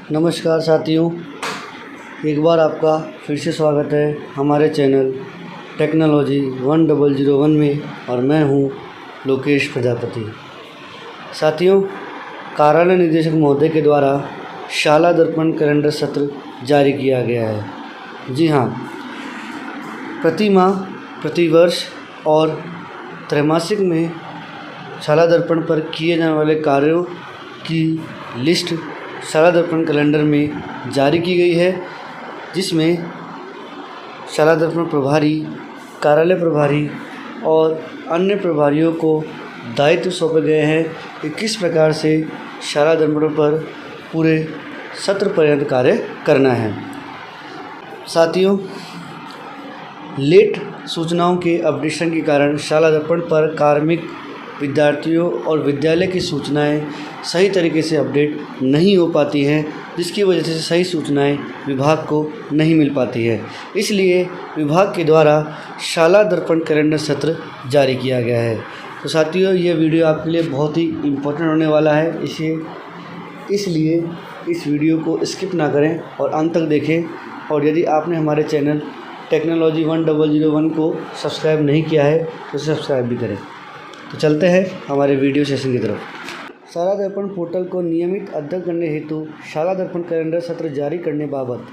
नमस्कार साथियों, एक बार आपका फिर से स्वागत है हमारे चैनल टेक्नोलॉजी 1001 में और मैं हूं लोकेश प्रजापति। साथियों, कार्यालय निदेशक महोदय के द्वारा शाला दर्पण कैलेंडर सत्र जारी किया गया है। जी हाँ, प्रति माह, प्रतिवर्ष और त्रैमासिक में शाला दर्पण पर किए जाने वाले कार्यों की लिस्ट शाला दर्पण कैलेंडर में जारी की गई है, जिसमें शाला दर्पण प्रभारी, कार्यालय प्रभारी और अन्य प्रभारियों को दायित्व सौंपे गए हैं कि किस प्रकार से शाला दर्पण पर पूरे सत्र पर्यंत कार्य करना है। साथियों, लेट सूचनाओं के अपडेशन के कारण शाला दर्पण पर कार्मिक विद्यार्थियों और विद्यालय की सूचनाएं सही तरीके से अपडेट नहीं हो पाती हैं, जिसकी वजह से सही सूचनाएं विभाग को नहीं मिल पाती है। इसलिए विभाग के द्वारा शाला दर्पण कैलेंडर सत्र जारी किया गया है। तो साथियों, ये वीडियो आपके लिए बहुत ही इम्पोर्टेंट होने वाला है, इसलिए इस वीडियो को स्किप ना करें और अंत तक देखें। और यदि आपने हमारे चैनल टेक्नोलॉजी 1001 को सब्सक्राइब नहीं किया है तो सब्सक्राइब भी करें। तो चलते हैं हमारे वीडियो सेशन की तरफ। शाला दर्पण पोर्टल को नियमित अध्ययन करने हेतु शाला दर्पण कैलेंडर सत्र जारी करने बाबत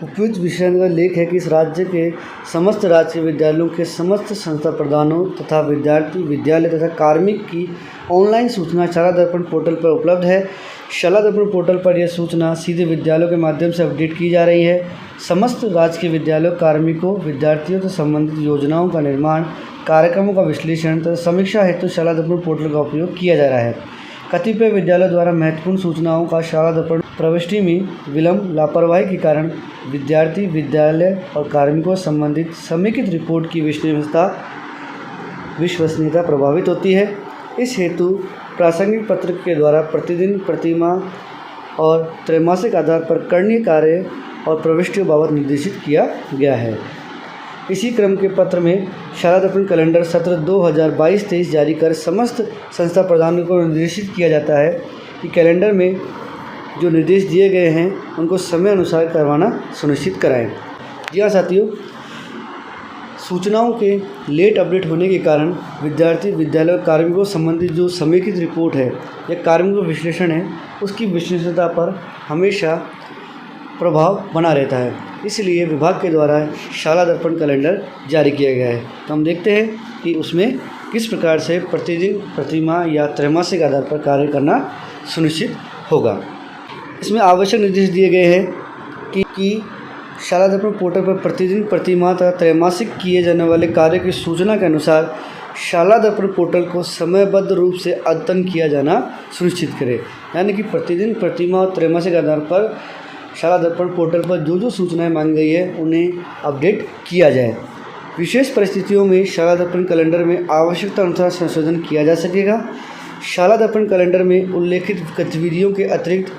उपयुक्त विषय का लेख है कि इस राज्य के समस्त राज्य विद्यालयों के समस्त संस्था प्रधानों तथा विद्यार्थी, विद्यालय तथा कार्मिक की ऑनलाइन सूचना शाला दर्पण पोर्टल पर उपलब्ध है। शाला दर्पण पोर्टल पर यह सूचना सीधे विद्यालयों के माध्यम से अपडेट की जा रही है। समस्त राज्य के विद्यालयों, कार्मिकों, विद्यार्थियों से संबंधित योजनाओं का निर्माण, कार्यक्रमों का विश्लेषण तथा समीक्षा हेतु शाला दर्पण पोर्टल का उपयोग किया जा रहा है। कतिपय विद्यालयों द्वारा महत्वपूर्ण सूचनाओं का शाला दर्पण प्रविष्टि में विलंब, लापरवाही के कारण विद्यार्थी, विद्यालय और कार्मिकों से संबंधित समेकित रिपोर्ट की विश्वसनीयता प्रभावित होती है। इस हेतु प्रासंगिक पत्रक के द्वारा प्रतिदिन, प्रतिमाह और त्रैमासिक आधार पर करणीय कार्य और प्रविष्टियों बाबत निर्देशित किया गया है। इसी क्रम के पत्र में शाला दर्पण कैलेंडर सत्र 2022-23 जारी कर समस्त संस्था प्रधानों को निर्देशित किया जाता है कि कैलेंडर में जो निर्देश दिए गए हैं उनको समय अनुसार करवाना सुनिश्चित कराएं। जी हाँ साथियों, सूचनाओं के लेट अपडेट होने के कारण विद्यार्थी, विद्यालय और कार्मिकों संबंधित जो समेकित रिपोर्ट है या कार्मिकों विश्लेषण है, उसकी विश्वसनीयता पर हमेशा प्रभाव बना रहता है। इसलिए विभाग के द्वारा शाला दर्पण कैलेंडर जारी किया गया है। तो हम देखते हैं कि उसमें किस प्रकार से प्रतिदिन, प्रतिमाह या त्रैमासिक आधार पर कार्य करना सुनिश्चित होगा। इसमें आवश्यक निर्देश दिए गए हैं कि शाला दर्पण पोर्टल पर प्रतिदिन, प्रतिमाह तथा त्रैमासिक किए जाने वाले कार्य की सूचना के अनुसार शाला दर्पण पोर्टल को समयबद्ध रूप से अद्यतन किया जाना सुनिश्चित करें। यानी कि प्रतिदिन, प्रतिमाह और त्रैमासिक आधार पर शाला दर्पण पोर्टल पर जो सूचनाएं मांगी गई है उन्हें अपडेट किया जाए। विशेष परिस्थितियों में शाला दर्पण कैलेंडर में आवश्यकता अनुसार संशोधन किया जा सकेगा। शाला दर्पण कैलेंडर में उल्लेखित गतिविधियों के अतिरिक्त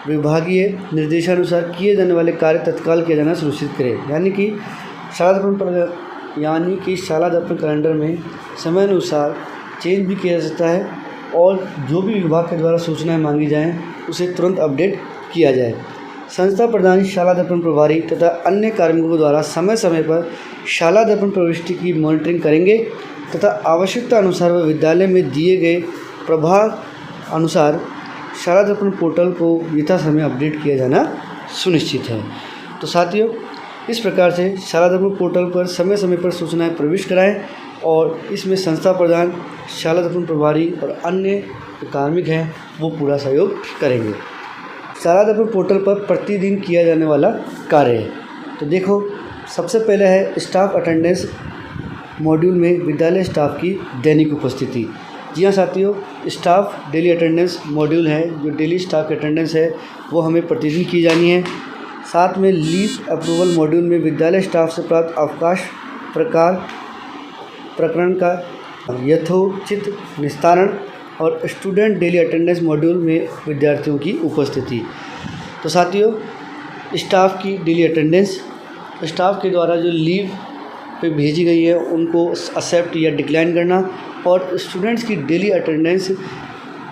विभागीय निर्देशानुसार किए जाने वाले कार्य तत्काल किया जाना सुनिश्चित करें। यानी कि शाला दर्पण कैलेंडर में समय अनुसार चेंज भी किया जा सकता है और जो भी विभाग के द्वारा सूचनाएं मांगी जाएं उसे तुरंत अपडेट किया जाए। संस्था प्रधान, शाला दर्पण प्रभारी तथा अन्य कार्मिकों द्वारा समय समय पर शाला दर्पण प्रविष्टि की मॉनिटरिंग करेंगे तथा आवश्यकता अनुसार वह विद्यालय में दिए गए प्रभाग अनुसार शाला दर्पण पोर्टल को यथा समय अपडेट किया जाना सुनिश्चित है। तो साथियों, इस प्रकार से शाला दर्पण पोर्टल पर समय समय पर सूचनाएं प्रविष्ट कराएं और इसमें संस्था प्रधान, शाला दर्पण प्रभारी और अन्य कार्मिक हैं वो पूरा सहयोग करेंगे। शाला दर्पण पोर्टल पर प्रतिदिन किया जाने वाला कार्य है। तो देखो, सबसे पहले है स्टाफ अटेंडेंस मॉड्यूल में विद्यालय स्टाफ की दैनिक उपस्थिति। जी हाँ साथियों, स्टाफ डेली अटेंडेंस मॉड्यूल है, जो डेली स्टाफ की अटेंडेंस है वो हमें प्रतिदिन की जानी है। साथ में लीव अप्रूवल मॉड्यूल में विद्यालय स्टाफ से प्राप्त अवकाश प्रकरण का यथोचित निस्तारण और स्टूडेंट डेली अटेंडेंस मॉड्यूल में विद्यार्थियों की उपस्थिति। तो साथियों, स्टाफ की डेली अटेंडेंस, स्टाफ के द्वारा जो लीव पे भेजी गई है उनको एक्सेप्ट या डिक्लाइन करना और स्टूडेंट्स की डेली अटेंडेंस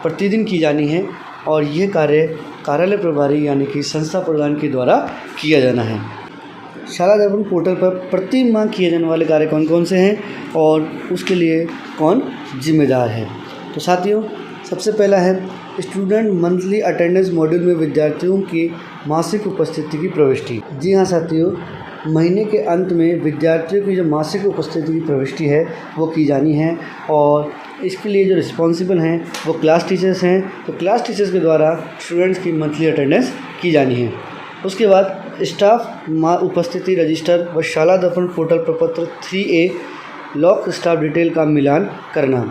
प्रतिदिन की जानी है। और यह कार्य कार्यालय प्रभारी यानी कि संस्था प्रधान के द्वारा किया जाना है। शाला दर्पण पोर्टल पर प्रति माह किए जाने वाले कार्य कौन कौन से हैं और उसके लिए कौन जिम्मेदार है। तो साथियों, सबसे पहला है स्टूडेंट मंथली अटेंडेंस मॉड्यूल में विद्यार्थियों की मासिक उपस्थिति की प्रविष्टि। जी हाँ साथियों, महीने के अंत में विद्यार्थियों की जो मासिक उपस्थिति की प्रविष्टि है वो की जानी है और इसके लिए जो रिस्पॉन्सिबल हैं वो क्लास टीचर्स हैं। तो क्लास टीचर्स के द्वारा स्टूडेंट्स की मंथली अटेंडेंस की जानी है। उसके बाद स्टाफ उपस्थिति रजिस्टर व शाला दर्पण पोर्टल प्रपत्र 3A लॉक स्टाफ डिटेल का मिलान करना।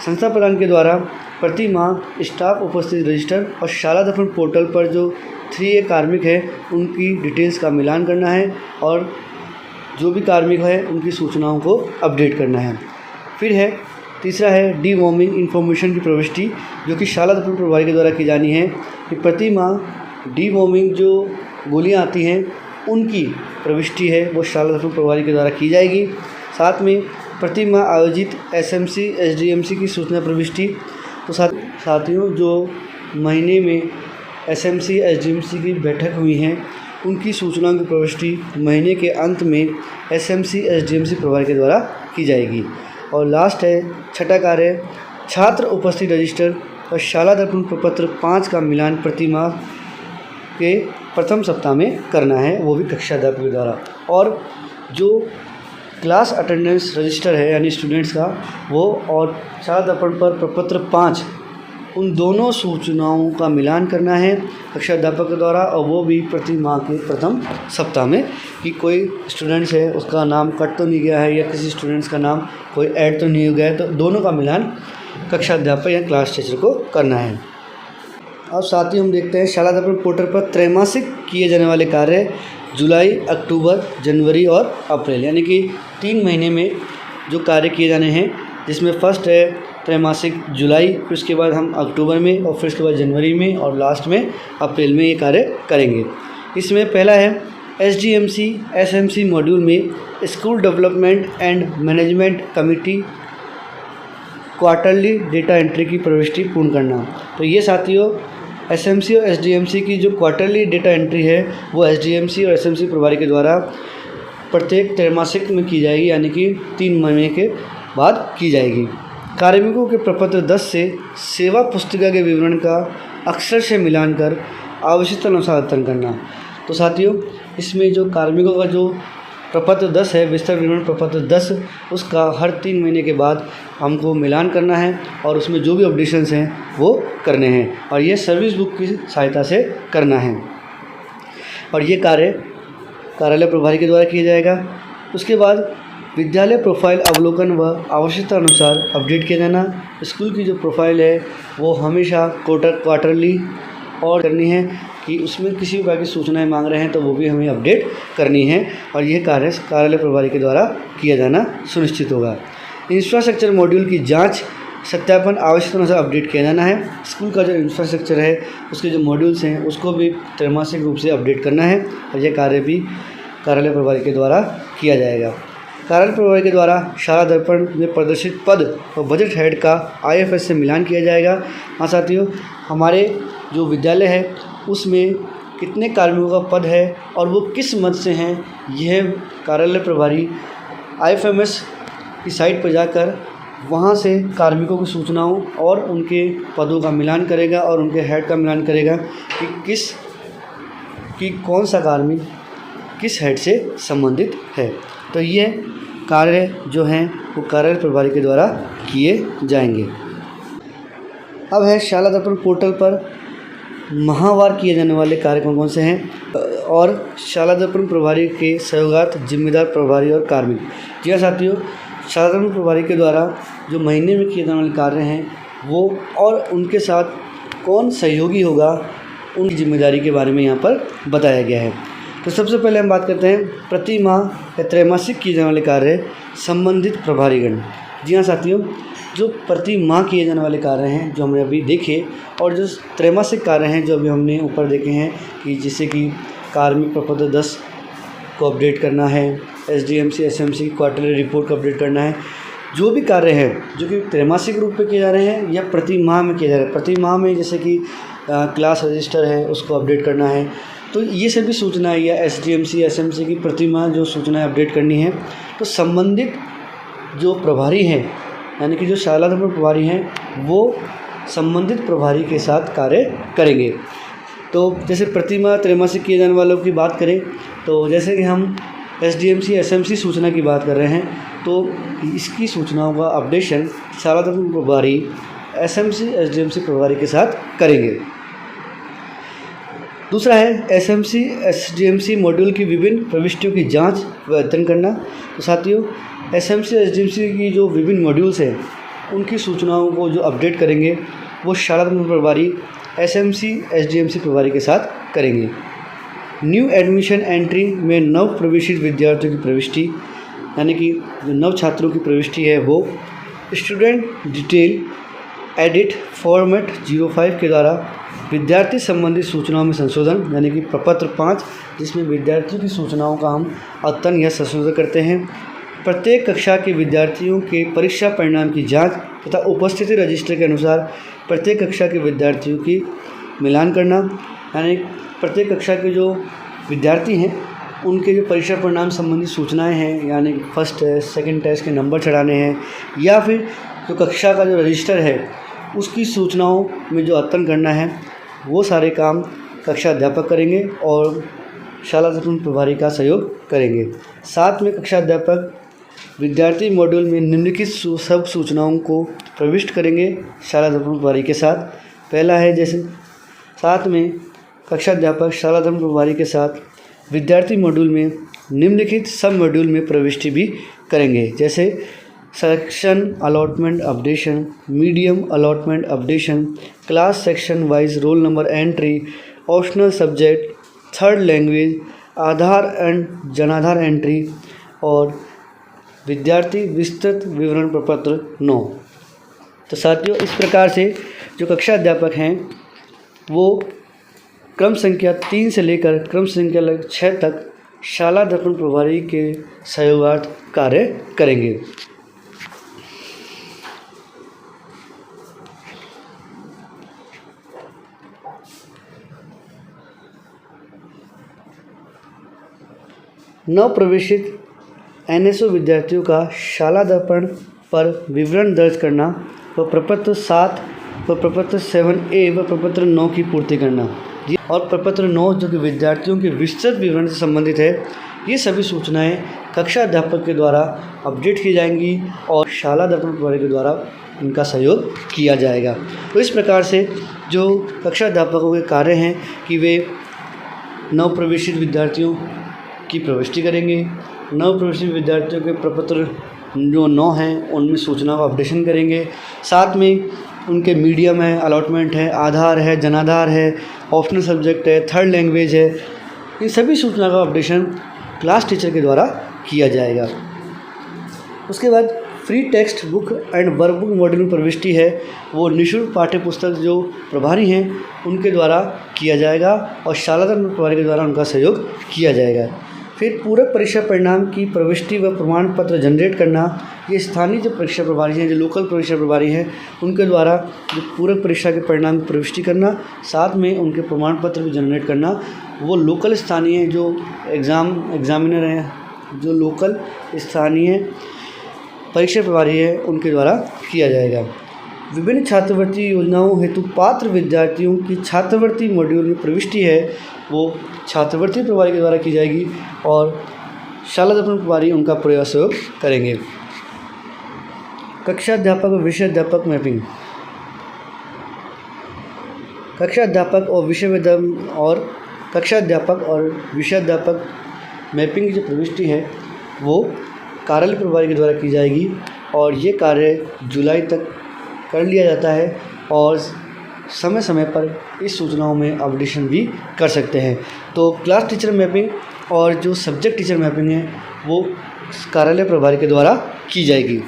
संस्था प्रधान के द्वारा प्रति माह स्टाफ उपस्थिति रजिस्टर और शाला दर्पण पोर्टल पर जो 3A कार्मिक है उनकी डिटेल्स का मिलान करना है और जो भी कार्मिक है उनकी सूचनाओं को अपडेट करना है। फिर है तीसरा है डीवॉर्मिंग इन्फॉर्मेशन की प्रविष्टि, जो कि शाला दर्पण प्रभारी के द्वारा की जानी है कि प्रति माह डीवॉर्मिंग जो गोलियां आती हैं उनकी प्रविष्टि है वो शाला दर्पण प्रभारी के द्वारा की जाएगी। साथ में प्रति माह आयोजित SMC SDMC की सूचना प्रविष्टि। तो साथियों, जो महीने में SMC SDMC की बैठक हुई हैं उनकी सूचनाओं की प्रविष्टि महीने के अंत में SMC SDMC प्रभारी के द्वारा की जाएगी। और लास्ट है छठा कार्य छात्र उपस्थिति रजिस्टर और शाला दर्पण प्रपत्र 5 का मिलान प्रति माह के प्रथम सप्ताह में करना है, वो भी कक्षा अध्यापक के द्वारा। और जो क्लास अटेंडेंस रजिस्टर है यानी स्टूडेंट्स का वो और शाला दर्पण पर प्रपत्र 5 उन दोनों सूचनाओं का मिलान करना है कक्षा अध्यापक के द्वारा, और वो भी प्रति माह के प्रथम सप्ताह में कि कोई स्टूडेंट्स है उसका नाम कट तो नहीं गया है या किसी स्टूडेंट्स का नाम कोई ऐड तो नहीं हो गया है, तो दोनों का मिलान कक्षा अध्यापक या क्लास टीचर को करना है। अब साथ ही हम देखते हैं शाला दर्पण पोर्टल पर त्रैमासिक किए जाने वाले कार्य जुलाई, अक्टूबर, जनवरी और अप्रैल, यानी कि 3 महीने में जो कार्य किए जाने हैं, जिसमें फर्स्ट है त्रैमासिक जुलाई, फिर उसके बाद हम अक्टूबर में और फिर उसके बाद जनवरी में और लास्ट में अप्रैल में ये कार्य करेंगे। इसमें पहला है SDMC SMC मॉड्यूल में school development and management committee quarterly data entry की प्रविष्टि पूर्ण करना। तो ये साथियों SMC और SDMC की जो क्वार्टरली डेटा एंट्री है वो SDMC और SMC प्रभारी के द्वारा प्रत्येक त्रैमासिक में की जाएगी, यानी कि 3 महीने के बाद की जाएगी। कार्मिकों के प्रपत्र 10 से सेवा पुस्तिका के विवरण का अक्षर से मिलान कर आवश्यकता अनुसार अध्ययन करना। तो साथियों, इसमें जो कार्मिकों का जो प्रपत्र 10 है, विस्तार विवरण प्रपत्र 10, उसका हर 3 महीने के बाद हमको मिलान करना है और उसमें जो भी अपडेशंस हैं वो करने हैं और ये सर्विस बुक की सहायता से करना है और ये कार्य कार्यालय प्रभारी के द्वारा किया जाएगा। उसके बाद विद्यालय प्रोफाइल अवलोकन व आवश्यकता अनुसार अपडेट किया जाना। स्कूल की जो प्रोफाइल है वो हमेशा क्वार्टरली और करनी है कि उसमें किसी प्रकार की सूचनाएं मांग रहे हैं तो वो भी हमें अपडेट करनी है और यह कार्य कार्यालय प्रभारी के द्वारा किया जाना सुनिश्चित होगा। इंफ्रास्ट्रक्चर मॉड्यूल की जांच सत्यापन आवश्यकता अनुसार अपडेट किया जाना है। स्कूल का जो इंफ्रास्ट्रक्चर है उसके जो मॉड्यूल्स हैं उसको भी त्रैमासिक रूप से अपडेट करना है और यह कार्य भी कार्यालय प्रभारी के द्वारा किया जाएगा। कार्यालय प्रभारी के द्वारा शाला दर्पण में प्रदर्शित पद और बजट हेड का IFS से मिलान किया जाएगा। हाँ साथियों, हमारे जो विद्यालय है उसमें कितने कार्मिकों का पद है और वो किस मद से हैं, यह कार्यालय प्रभारी IFMS की साइट पर जाकर वहाँ से कार्मिकों की सूचनाओं और उनके पदों का मिलान करेगा और उनके हेड का मिलान करेगा कि कौन सा कार्मिक किस हेड से संबंधित है। तो ये कार्य जो हैं वो कार्यालय प्रभारी के द्वारा किए जाएंगे। अब है शाला दर्पण पोर्टल पर माहवार किए जाने वाले कार्य कौन कौन से हैं और शाला दर्पण प्रभारी के सहयोगार्थ जिम्मेदार प्रभारी और कार्मिक। जी हाँ साथियों, शाला दर्पण प्रभारी के द्वारा जो महीने में किए जाने वाले कार्य हैं वो और उनके साथ कौन सहयोगी होगा उनकी जिम्मेदारी के बारे में यहाँ पर बताया गया है। तो सबसे पहले हम बात करते हैं प्रति माह या त्रैमासिक किए जाने वाले कार्य संबंधित प्रभारीगण। जी हाँ साथियों, जो प्रति माह किए जाने वाले कार्य हैं जो हमने अभी देखे और जो त्रैमासिक कार्य हैं जो अभी हमने ऊपर देखे हैं कि जैसे कि कार्मिक प्रपत्र 10 को अपडेट करना है, SDMC SMC की क्वार्टरली रिपोर्ट को अपडेट करना है, जो भी कार्य है जो कि त्रैमासिक रूप में किए जा रहे हैं या प्रति माह में किए जा रहे हैं। प्रति माह में जैसे कि क्लास रजिस्टर है उसको अपडेट करना है। तो ये सभी सूचनाएं या एसडीएमसी एसएमसी की प्रतिमाह जो सूचनाएं अपडेट करनी है, तो संबंधित जो प्रभारी हैं यानी कि जो शाला दर्पण प्रभारी हैं वो संबंधित प्रभारी के साथ कार्य करेंगे। तो जैसे प्रतिमाह त्रैमासिक किए जाने वालों की बात करें तो जैसे कि हम एसडीएमसी एसएमसी सूचना की बात कर रहे हैं, तो इसकी सूचनाओं का अपडेशन शाला दर्पण प्रभारी एसएमसी एसडीएमसी प्रभारी के साथ करेंगे। दूसरा है एसएमसी एसडीएमसी मॉड्यूल की विभिन्न प्रविष्टियों की जांच व अध्ययन करना। तो साथियों, एसएमसी एसडीएमसी की जो विभिन्न मॉड्यूल्स हैं उनकी सूचनाओं को जो अपडेट करेंगे वो शाला दर्पण प्रभारी एसएमसी एसडीएमसी प्रभारी के साथ करेंगे। न्यू एडमिशन एंट्री में नव प्रवेशित विद्यार्थियों की प्रविष्टि यानी कि जो नव छात्रों की प्रविष्टि है वो स्टूडेंट डिटेल एडिट फॉर्मेट 05 के द्वारा विद्यार्थी संबंधित सूचनाओं में संशोधन यानी कि प्रपत्र 5, जिसमें विद्यार्थियों की सूचनाओं का हम अद्यतन या संशोधन करते हैं। प्रत्येक कक्षा के विद्यार्थियों के परीक्षा परिणाम की जांच तथा उपस्थिति रजिस्टर के अनुसार प्रत्येक कक्षा के विद्यार्थियों की मिलान करना, यानी प्रत्येक कक्षा के जो विद्यार्थी हैं उनके जो परीक्षा परिणाम संबंधी सूचनाएं हैं, यानी फर्स्ट टेस्ट सेकंड टेस्ट के नंबर चढ़ाने हैं या फिर जो कक्षा का जो रजिस्टर है उसकी सूचनाओं में जो अद्यतन करना है, वो सारे काम कक्षा अध्यापक करेंगे और शाला दर्पण प्रभारी का सहयोग करेंगे। साथ में कक्षा अध्यापक विद्यार्थी मॉड्यूल में निम्नलिखित सब सूचनाओं को प्रविष्ट करेंगे शाला दर्पण प्रभारी के साथ। पहला है जैसे साथ में कक्षा अध्यापक शाला दर्पण प्रभारी के साथ विद्यार्थी मॉड्यूल में निम्नलिखित सब मॉड्यूल में प्रविष्टि भी करेंगे, जैसे section allotment updation, medium allotment updation, class section wise roll number entry, optional subject, third language, Aadhaar and जनाधार एंट्री और विद्यार्थी विस्तृत विवरण प्रपत्र 9। तो साथियों, इस प्रकार से जो कक्षा अध्यापक हैं वो क्रम संख्या 3 से लेकर क्रम संख्या 6 तक शाला दर्पण प्रभारी के सहयोगार्थ कार्य करेंगे। नव प्रवेशित एनएसओ विद्यार्थियों का शाला दर्पण पर विवरण दर्ज करना व प्रपत्र 7 व प्रपत्र 7A व प्रपत्र 9 की पूर्ति करना और प्रपत्र 9 जो कि विद्यार्थियों के विस्तृत विवरण से संबंधित है, ये सभी सूचनाएं कक्षा अध्यापक के द्वारा अपडेट की जाएंगी और शाला दर्पण प्रभारी के द्वारा इनका सहयोग किया जाएगा। तो इस प्रकार से जो कक्षा अध्यापकों के कार्य हैं कि वे नव प्रवेशित विद्यार्थियों की प्रविष्टि करेंगे, नव प्रवेशित विद्यार्थियों के प्रपत्र जो 9 हैं उनमें सूचना का अपडेशन करेंगे, साथ में उनके मीडियम है, अलॉटमेंट है, आधार है, जनाधार है, ऑप्शनल सब्जेक्ट है, थर्ड लैंग्वेज है, इन सभी सूचना का अपडेशन क्लास टीचर के द्वारा किया जाएगा। उसके बाद free text book and workbook module में प्रविष्टि है वो निःशुल्क पाठ्य पुस्तक जो प्रभारी हैं उनके द्वारा किया जाएगा और शाला दर्पण प्रभारी के द्वारा उनका सहयोग किया जाएगा। फिर पूरक परीक्षा परिणाम की प्रविष्टि व प्रमाण पत्र जनरेट करना, ये स्थानीय जो परीक्षा प्रभारी हैं, जो लोकल परीक्षा प्रभारी हैं, उनके द्वारा जो पूरक परीक्षा के परिणाम की प्रविष्टि करना, साथ में उनके प्रमाण पत्र भी जनरेट करना, वो लोकल स्थानीय जो एग्जामिनर हैं, जो लोकल स्थानीय परीक्षा प्रभारी है उनके द्वारा किया जाएगा। विभिन्न छात्रवृत्ति योजनाओं हेतु पात्र विद्यार्थियों की छात्रवृत्ति मॉड्यूल में प्रविष्टि है वो छात्रवृत्ति प्रभारी के द्वारा की जाएगी और शाला दर्पण प्रभारी उनका पूरा सहयोग करेंगे। कक्षा अध्यापक और विषय अध्यापक मैपिंग। कक्षा अध्यापक और विषय अध्यापक मैपिंग की जो प्रविष्टि है वो कार्यालय प्रभारी के द्वारा की जाएगी और ये कार्य जुलाई तक कर लिया जाता है और समय समय पर इस सूचनाओं में अपडेशन भी कर सकते हैं। तो क्लास टीचर मैपिंग और जो सब्जेक्ट टीचर मैपिंग है वो कार्यालय प्रभारी के द्वारा की जाएगी।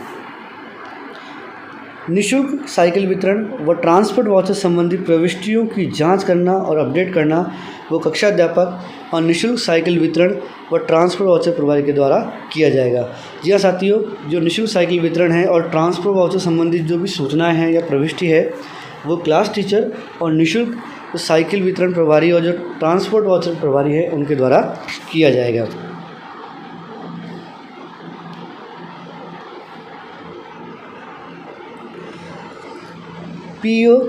निःशुल्क साइकिल वितरण व ट्रांसपोर्ट वाउचर संबंधी प्रविष्टियों की जांच करना और अपडेट करना वो कक्षा अध्यापक और निःशुल्क साइकिल वितरण व ट्रांसपोर्ट वाउचर प्रभारी के द्वारा किया जाएगा। जी हाँ साथियों, जो निःशुल्क साइकिल वितरण है और ट्रांसपोर्ट वाउचर संबंधित जो भी सूचनाएं हैं या प्रविष्टि है वो क्लास टीचर और निःशुल्क जो साइकिल वितरण प्रभारी और जो ट्रांसपोर्ट वाउचर प्रभारी है उनके द्वारा किया जाएगा। पीओ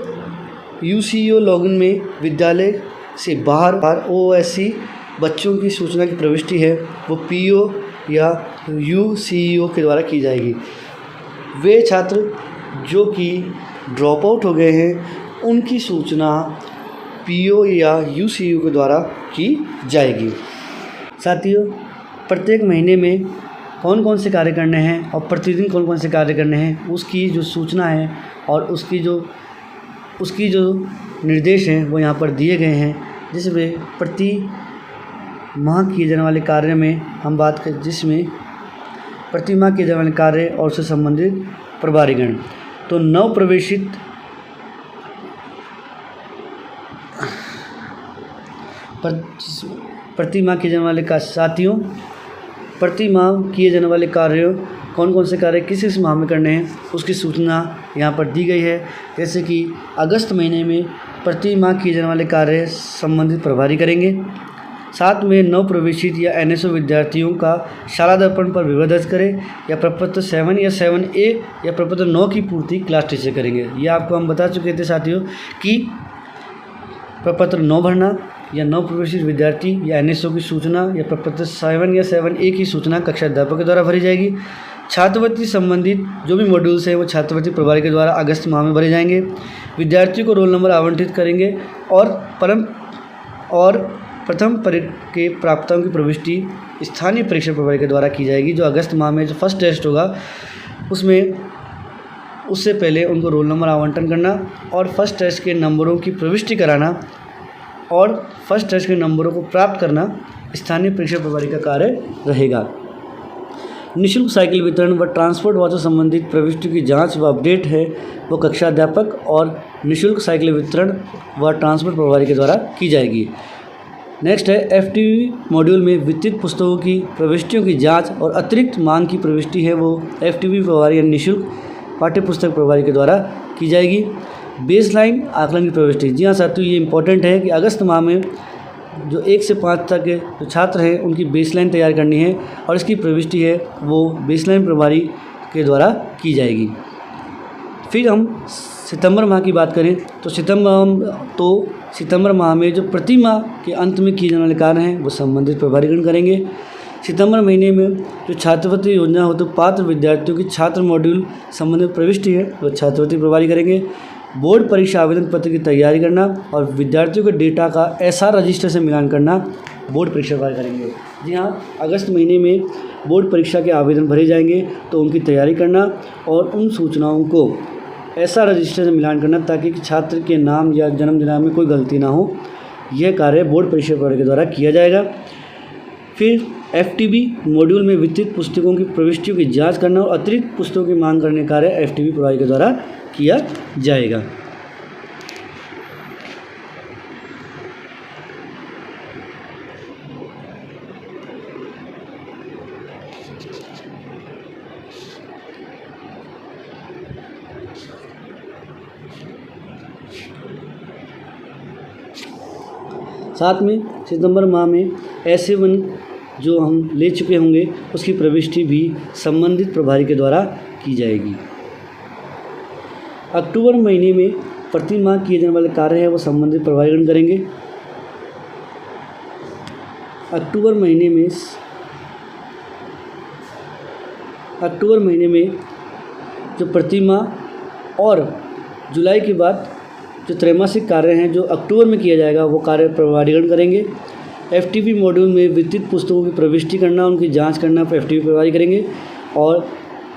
यूसीओ लॉगिन में विद्यालय से बाहर ओएससी बच्चों की सूचना की प्रविष्टि है वो पीओ या यूसीओ के द्वारा की जाएगी। वे छात्र जो कि ड्रॉप आउट हो गए हैं उनकी सूचना पीओ या यूसीओ के द्वारा की जाएगी। साथियों, प्रत्येक महीने में कौन कौन से कार्य करने हैं और प्रतिदिन कौन कौन से कार्य करने हैं उसकी जो सूचना है और उसकी जो निर्देश हैं वो यहाँ पर दिए गए हैं, जिसमें प्रति माह किए जाने वाले कार्य में हम बात करें, जिसमें प्रति माह किए जाने वाले कार्य और उससे संबंधित प्रभारीगण। तो नव प्रवेशित प्रति माह किए जाने वाले साथियों, प्रति माह किए जाने वाले कार्यों कौन कौन से कार्य किस माह में करने हैं उसकी सूचना यहाँ पर दी गई है। जैसे कि अगस्त महीने में प्रति माह किए जाने वाले कार्य संबंधित प्रभारी करेंगे। साथ में नव प्रवेशित या एनएसओ विद्यार्थियों का शाला दर्पण पर विवरण दर्ज करें या प्रपत्र 7 या 7A या प्रपत्र 9 की पूर्ति क्लास टीचर करेंगे। ये आपको हम बता चुके थे साथियों कि प्रपत्र 9 भरना या नव प्रवेशित विद्यार्थी या एनएसओ की सूचना या प्रपत्र 7 या 7A की सूचना कक्षा अध्यापक के द्वारा भरी जाएगी। छात्रवृत्ति संबंधित जो भी मॉड्यूल्स हैं वो छात्रवृत्ति प्रभारी के द्वारा अगस्त माह में भरे जाएंगे। विद्यार्थियों को रोल नंबर आवंटित करेंगे और प्रथम के प्राप्ताओं की प्रविष्टि स्थानीय परीक्षा प्रभारी के द्वारा की जाएगी। जो अगस्त माह में जो फर्स्ट टेस्ट होगा उसमें उससे पहले उनको रोल नंबर आवंटन करना और फर्स्ट टेस्ट के नंबरों की प्रविष्टि कराना और फर्स्ट टेस्ट के नंबरों को प्राप्त करना स्थानीय परीक्षा प्रभारी का कार्य रहेगा। निःशुल्क साइकिल वितरण व ट्रांसपोर्ट वाउचर संबंधित प्रविष्टि की जांच व अपडेट है वो कक्षा अध्यापक और निःशुल्क साइकिल वितरण व ट्रांसपोर्ट प्रभारी के द्वारा की जाएगी। नेक्स्ट है एफटीवी मॉड्यूल में वितरित पुस्तकों की प्रविष्टियों की जांच और अतिरिक्त मांग की प्रविष्टि है वो एफटीवी प्रभारी या निःशुल्क पाठ्य पुस्तक प्रभारी के द्वारा की जाएगी। बेसलाइन आकलन की प्रविष्टि, जी हाँ साथियों, ये इंपॉर्टेंट है कि अगस्त माह में जो 1 से 5 तक के जो छात्र हैं उनकी बेसलाइन तैयार करनी है और इसकी प्रविष्टि है वो बेसलाइन प्रभारी के द्वारा की जाएगी। फिर हम सितंबर माह की बात करें तो सितंबर माह में जो प्रति माह के अंत में किए जाने वाले कार्य हैं वो संबंधित प्रभारीगण करेंगे। सितंबर महीने में जो छात्रवृत्ति योजना हो तो पात्र विद्यार्थियों की छात्र मॉड्यूल संबंधित प्रविष्टि है वो छात्रवृत्ति प्रभारी करेंगे। बोर्ड परीक्षा आवेदन पत्र की तैयारी करना और विद्यार्थियों के डेटा का एसआर रजिस्टर से मिलान करना बोर्ड परीक्षा प्रभारी करेंगे। जी हाँ, अगस्त महीने में बोर्ड परीक्षा के आवेदन भरे जाएंगे तो उनकी तैयारी करना और उन सूचनाओं को एसआर रजिस्टर से मिलान करना ताकि छात्र के नाम या जन्म दिनांक में कोई गलती ना हो। यह कार्य बोर्ड परीक्षा प्रभारी के द्वारा किया जाएगा। फिर एफटीबी मॉड्यूल में वितरित पुस्तकों की प्रविष्टियों की जांच करना और अतिरिक्त पुस्तकों की मांग करने कार्य एफटीबी प्रभारी के द्वारा किया जाएगा। साथ में सितंबर माह में ऐसे वन जो हम ले चुके होंगे उसकी प्रविष्टि भी संबंधित प्रभारी के द्वारा की जाएगी। अक्टूबर महीने में प्रति माह किए जाने वाले कार्य है वो संबंधित प्रभारीगण करेंगे। अक्टूबर महीने में जो प्रति माह और जुलाई के बाद जो त्रैमासिक कार्य हैं जो अक्टूबर में किया जाएगा वो कार्य प्रभारीगण करेंगे। एफटीपी मॉड्यूल में वितरित पुस्तकों की प्रविष्टि करना, उनकी जांच करना एफटीपी प्रभारी करेंगे। और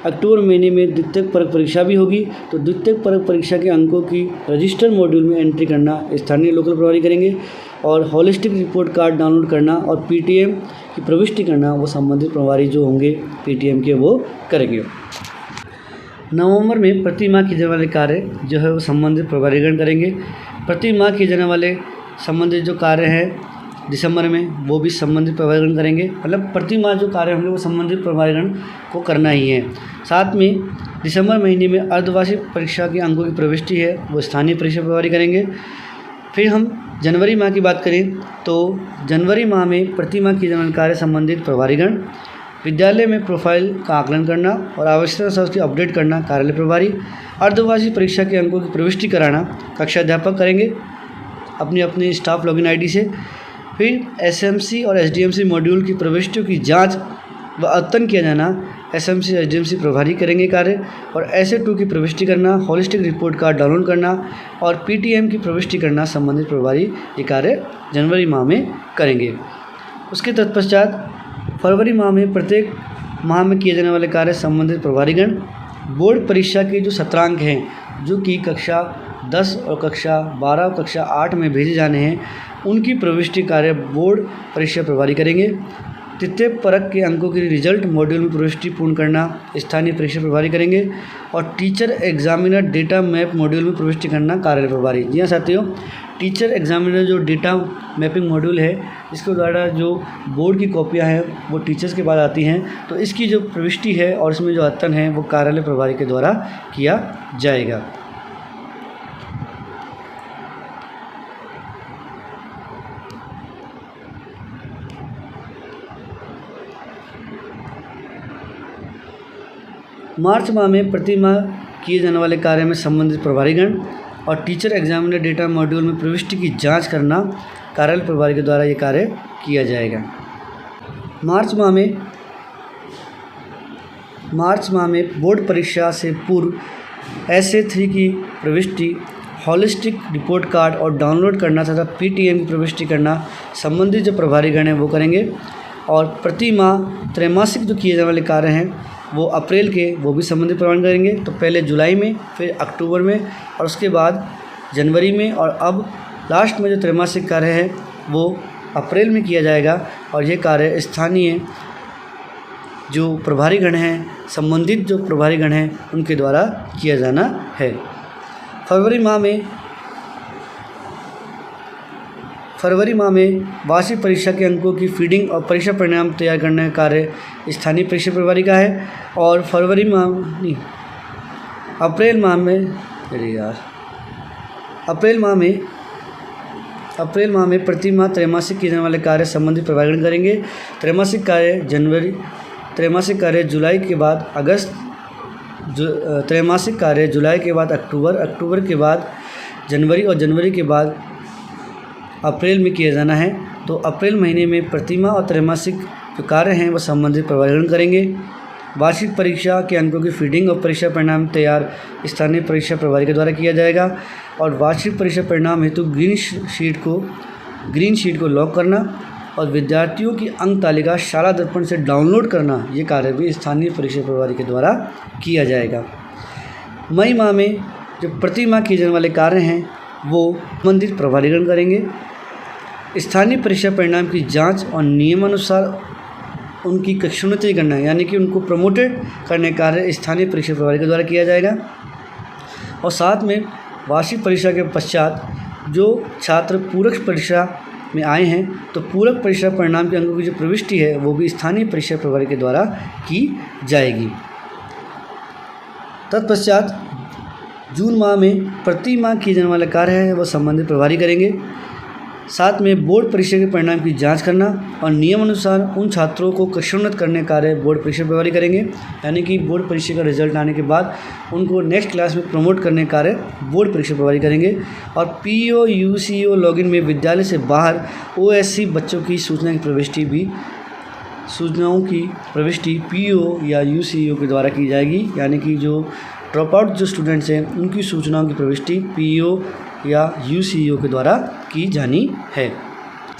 अक्टूबर महीने में द्वितीयक परक परीक्षा भी होगी तो द्वितीयक परक परीक्षा के अंकों की रजिस्टर मॉड्यूल में एंट्री करना स्थानीय लोकल प्रभारी करेंगे। और हॉलिस्टिक रिपोर्ट कार्ड डाउनलोड करना और पीटीएम की प्रविष्टि करना वो संबंधित प्रभारी जो होंगे पीटीएम के वो करेंगे। नवंबर में प्रति माह किए जाने वाले कार्य जो है वो संबंधित प्रभारीगण करेंगे। प्रति माह किए जाने वाले संबंधित जो कार्य हैं दिसंबर में वो भी संबंधित प्रभारीगण करेंगे। मतलब प्रति माह जो कार्य होंगे वो संबंधित प्रभारीगण को करना ही है। साथ में दिसंबर महीने में अर्धवार्षिक परीक्षा के अंकों की प्रविष्टि है वो स्थानीय परीक्षा प्रभारी करेंगे। फिर हम जनवरी माह की बात करें तो जनवरी माह में प्रति माह किए जाने वाले कार्य संबंधित प्रभारीगण, विद्यालय में प्रोफाइल का आकलन करना और आवश्यकता उसकी अपडेट करना कार्यालय प्रभारी, अर्धवार्षिक परीक्षा के अंकों की प्रविष्टि कराना कक्षा अध्यापक करेंगे अपनी अपनी स्टाफ लॉगिन आईडी से। फिर एसएमसी और एसडीएमसी मॉड्यूल की प्रविष्टियों की जांच व अद्यतन किया जाना एसएमसी एसडीएमसी प्रभारी करेंगे कार्य, और एसए2 की प्रविष्टि करना, हॉलिस्टिक रिपोर्ट कार्ड डाउनलोड करना और पीटीएम की प्रविष्टि करना संबंधित प्रभारी ये कार्य जनवरी माह में करेंगे। उसके तत्पश्चात फरवरी माह में प्रत्येक माह में किए जाने वाले कार्य संबंधित प्रभारीगण, बोर्ड परीक्षा के जो सत्रांक हैं जो कि कक्षा 10 और कक्षा 12 और कक्षा 8 में भेजे जाने हैं उनकी प्रविष्टि कार्य बोर्ड परीक्षा प्रभारी करेंगे। तृतीय परक के अंकों की रिजल्ट मॉड्यूल में प्रविष्टि पूर्ण करना स्थानीय परीक्षा प्रभारी करेंगे, और teacher examiner data map module में प्रविष्टि करना कार्यालय प्रभारी। जी हाँ साथियों, टीचर एग्जामिनर जो डेटा मैपिंग मॉड्यूल है इसके द्वारा जो बोर्ड की कॉपियाँ हैं वो टीचर्स के पास आती हैं, तो इसकी जो प्रविष्टि है और इसमें जो अद्यतन है वो कार्यालय प्रभारी के द्वारा किया जाएगा। मार्च माह में प्रति माह किए जाने वाले कार्य में संबंधित प्रभारीगण और टीचर एग्जामिनर डेटा मॉड्यूल में प्रविष्टि की जांच करना कार्यालय प्रभारी के द्वारा ये कार्य किया जाएगा। मार्च माह में बोर्ड परीक्षा से पूर्व एसए3 की प्रविष्टि, हॉलिस्टिक रिपोर्ट कार्ड और डाउनलोड करना तथा पीटीएम की प्रविष्टि करना संबंधित जो प्रभारीगण हैं वो करेंगे। और प्रति माह त्रैमासिक जो किए जाने वाले कार्य हैं वो अप्रैल के वो भी संबंधित प्रमाण करेंगे। तो पहले जुलाई में, फिर अक्टूबर में और उसके बाद जनवरी में, और अब लास्ट में जो त्रैमासिक कार्य है वो अप्रैल में किया जाएगा। और ये कार्य स्थानीय जो प्रभारीगण हैं, संबंधित जो प्रभारीगण हैं उनके द्वारा किया जाना है। फरवरी माह में वार्षिक परीक्षा के अंकों की फीडिंग और परीक्षा परिणाम तैयार करने का कार्य स्थानीय परीक्षा प्रभारी का है। और अप्रैल माह में प्रति माह त्रैमासिक किए जाने वाले कार्य संबंधित प्रभारीगण करेंगे। त्रैमासिक कार्य जुलाई के बाद अगस्त, त्रैमासिक कार्य जुलाई के बाद अक्टूबर, अक्टूबर के बाद जनवरी और जनवरी के बाद अप्रैल में किया जाना है। तो अप्रैल महीने में प्रतिमा और त्रैमासिक जो कार्य हैं वह संबंधित प्रभारीगण करेंगे। वार्षिक परीक्षा के अंकों की फीडिंग और परीक्षा परिणाम तैयार स्थानीय परीक्षा प्रभारी के द्वारा किया जाएगा। और वार्षिक परीक्षा परिणाम हेतु ग्रीन शीट को लॉक करना और विद्यार्थियों की अंक तालिका शाला दर्पण से डाउनलोड करना ये कार्य भी स्थानीय परीक्षा प्रभारी के द्वारा किया जाएगा। मई माह में जो प्रति माह किए जाने वाले कार्य हैं वो संबंधित प्रभारीगण करेंगे। स्थानीय परीक्षा परिणाम की जांच और नियमानुसार उनकी कक्षोन्नति करना, यानी कि उनको प्रमोटेड करने का कार्य स्थानीय परीक्षा प्रभारी के द्वारा किया जाएगा। और साथ में वार्षिक परीक्षा के पश्चात जो छात्र पूरक परीक्षा में आए हैं तो पूरक परीक्षा परिणाम के अंकों की जो प्रविष्टि है वो भी स्थानीय परीक्षा प्रभारी के द्वारा की जाएगी। तत्पश्चात जून माह में प्रति माह किए जाने वाले कार्य है वह संबंधित प्रभारी करेंगे। साथ में बोर्ड परीक्षा के परिणाम की जांच करना और नियमानुसार उन छात्रों को कक्षोन्नत करने का कार्य बोर्ड परीक्षा प्रभारी करेंगे, यानी कि बोर्ड परीक्षा का रिजल्ट आने के बाद उनको नेक्स्ट क्लास में प्रमोट करने का कार्य बोर्ड परीक्षा प्रभारी करेंगे। और पीईओ यूसीओ लॉगिन में विद्यालय से बाहर ओएससी बच्चों की सूचनाओं की प्रविष्टि पीईओ या यूसीओ के द्वारा की जाएगी, यानी कि जो ड्रॉप आउट जो स्टूडेंट्स हैं उनकी सूचनाओं की प्रविष्टि पीईओ या यूसीओ के द्वारा की जानी है।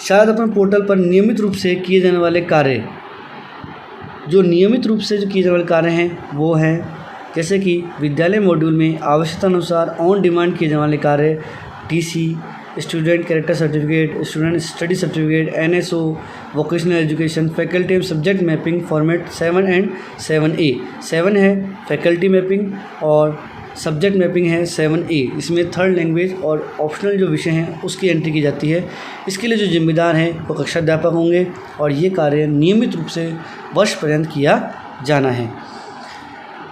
शाला दर्पण पोर्टल पर नियमित रूप से किए जाने वाले कार्य, जो नियमित रूप से जो किए जाने वाले कार्य हैं वो हैं जैसे कि विद्यालय मॉड्यूल में आवश्यकता अनुसार ऑन डिमांड किए जाने वाले कार्य TC, student character certificate, student study certificate, NSO, vocational education, faculty and subject mapping format 7 and 7A। 7 है फैकल्टी मैपिंग और सब्जेक्ट मैपिंग है 7A। इसमें थर्ड लैंग्वेज और ऑप्शनल जो विषय हैं उसकी एंट्री की जाती है। इसके लिए जो जिम्मेदार हैं वो कक्षा अध्यापक होंगे और ये कार्य नियमित रूप से वर्ष पर्यंत किया जाना है।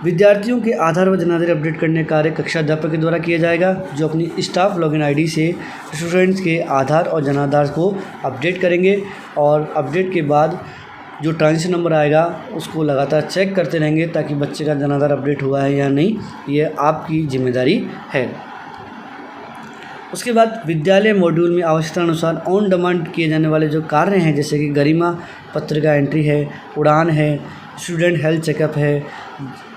विद्यार्थियों के आधार व जनाधार अपडेट करने का कार्य कक्षा अध्यापक के द्वारा किया जाएगा, जो अपनी स्टाफ लॉगिन आईडी से स्टूडेंट्स के आधार और जनाधार को अपडेट करेंगे और अपडेट के बाद जो ट्रांजिशन नंबर आएगा उसको लगातार चेक करते रहेंगे ताकि बच्चे का जनाधार अपडेट हुआ है या नहीं, ये आपकी जिम्मेदारी है। उसके बाद विद्यालय मॉड्यूल में आवश्यकता अनुसार ऑन डिमांड किए जाने वाले जो कार्य हैं, जैसे कि गरिमा पत्रिका एंट्री है, उड़ान है, स्टूडेंट हेल्थ चेकअप है,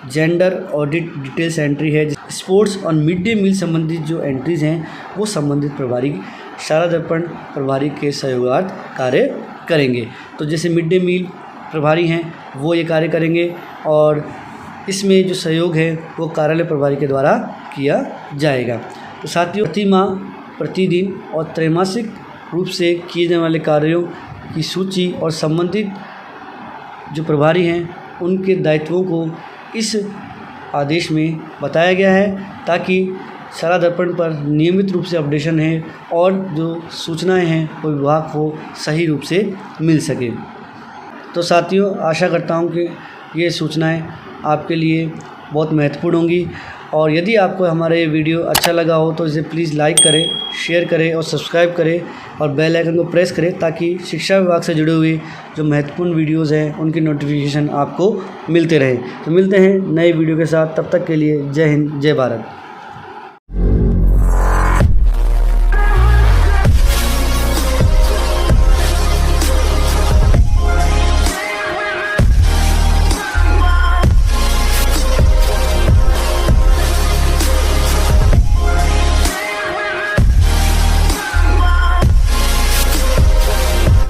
जेंडर ऑडिट डिटेल्स एंट्री है, स्पोर्ट्स और मिड डे मील संबंधित जो एंट्रीज़ हैं वो संबंधित प्रभारी शाला दर्पण प्रभारी के सहयोगार्थ कार्य करेंगे। तो जैसे मिड डे मील प्रभारी हैं वो ये कार्य करेंगे और इसमें जो सहयोग है वो कार्यालय प्रभारी के द्वारा किया जाएगा। तो साथियों, प्रति माह, प्रतिदिन और त्रैमासिक रूप से किए जाने वाले कार्यों की सूची और संबंधित जो प्रभारी हैं उनके दायित्वों को इस आदेश में बताया गया है ताकि शाला दर्पण पर नियमित रूप से अपडेशन है और जो सूचनाएं हैं वो विभाग को सही रूप से मिल सके। तो साथियों, आशा करता हूं कि ये सूचनाएं आपके लिए बहुत महत्वपूर्ण होंगी और यदि आपको हमारा ये वीडियो अच्छा लगा हो तो इसे प्लीज़ लाइक करें, शेयर करें और सब्सक्राइब करें और बेल आइकन को प्रेस करें ताकि शिक्षा विभाग से जुड़े हुए जो महत्वपूर्ण वीडियोज़ हैं उनकी नोटिफिकेशन आपको मिलते रहे। तो मिलते हैं नए वीडियो के साथ, तब तक के लिए जय हिंद, जय भारत।